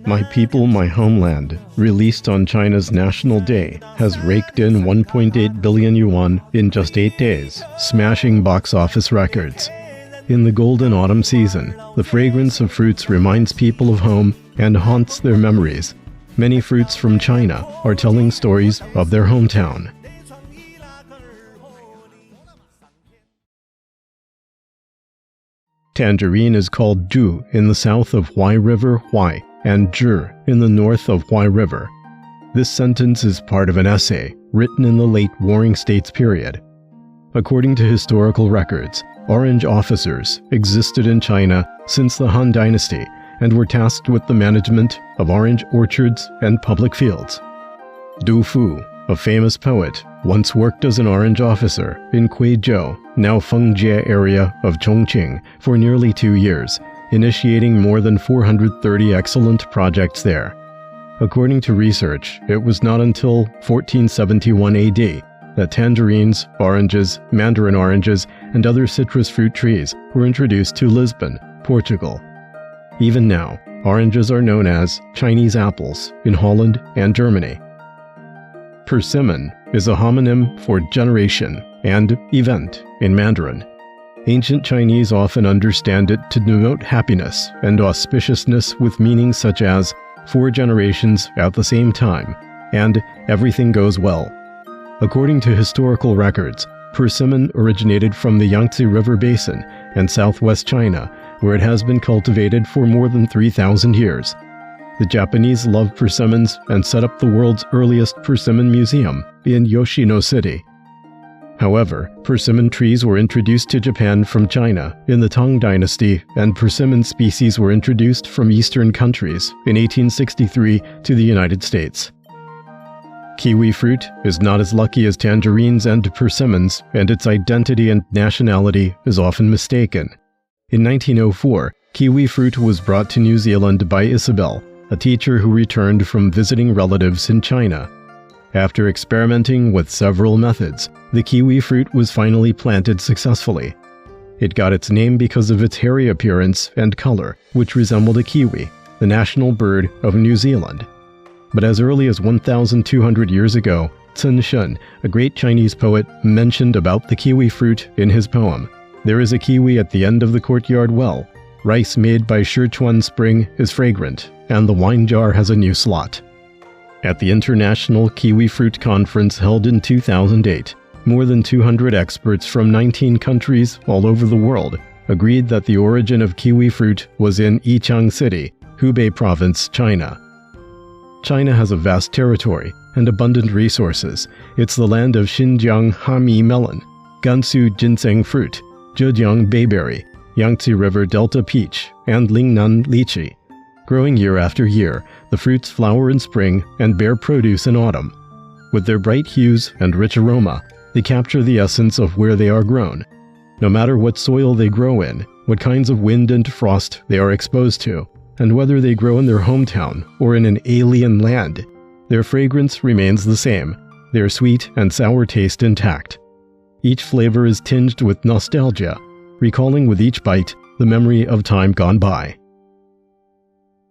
My People, My Homeland, released on China's National Day, has raked in 1.8 billion yuan in just 8 days, smashing box office records. In the golden autumn season, the fragrance of fruits reminds people of home and haunts their memories. Many fruits from China are telling stories of their hometown. Tangerine is called zhu in the south of Huai River, Huai, and zhi in the north of Huai River. This sentence is part of an essay written in the late Warring States period. According to historical records, orange officers existed in China since the Han Dynasty and were tasked with the management of orange orchards and public fields. Du Fu, a famous poet, once worked as an orange officer in Guizhou, now Fengjie area of Chongqing, for nearly 2 years, initiating more than 430 excellent projects there. According to research, it was not until 1471 AD that tangerines, oranges, mandarin oranges, and other citrus fruit trees were introduced to Lisbon, Portugal. Even now, oranges are known as Chinese apples in Holland and Germany. Persimmon is a homonym for generation and event in Mandarin. Ancient Chinese often understand it to denote happiness and auspiciousness with meanings such as 4 generations at the same time and everything goes well. According to historical records, persimmon originated from the Yangtze River Basin and southwest China, where it has been cultivated for more than 3,000 years. The Japanese loved persimmons and set up the world's earliest persimmon museum in Yoshino City. However, persimmon trees were introduced to Japan from China in the Tang Dynasty, and persimmon species were introduced from eastern countries in 1863 to the United States. Kiwi fruit is not as lucky as tangerines and persimmons, and its identity and nationality is often mistaken. In 1904, kiwi fruit was brought to New Zealand by Isabel, a teacher who returned from visiting relatives in China. After experimenting with several methods, the kiwi fruit was finally planted successfully. It got its name because of its hairy appearance and color, which resembled a kiwi, the national bird of New Zealand. But as early as 1,200 years ago, Cun Shun, a great Chinese poet, mentioned about the kiwi fruit in his poem. There is a kiwi at the end of the courtyard well. Rice made by Sichuan Spring is fragrant, and the wine jar has a new slot. At the International Kiwi Fruit Conference held in 2008, more than 200 experts from 19 countries all over the world agreed that the origin of kiwi fruit was in Yichang City, Hubei Province, China. China has a vast territory and abundant resources. It's the land of Xinjiang Hami melon, Gansu ginseng fruit, Zhejiang bayberry, Yangtze River Delta peach, and Lingnan lychee. Growing year after year, the fruits flower in spring and bear produce in autumn. With their bright hues and rich aroma, they capture the essence of where they are grown. No matter what soil they grow in, what kinds of wind and frost they are exposed to, and whether they grow in their hometown or in an alien land, their fragrance remains the same, their sweet and sour taste intact. Each flavor is tinged with nostalgia, recalling with each bite the memory of time gone by.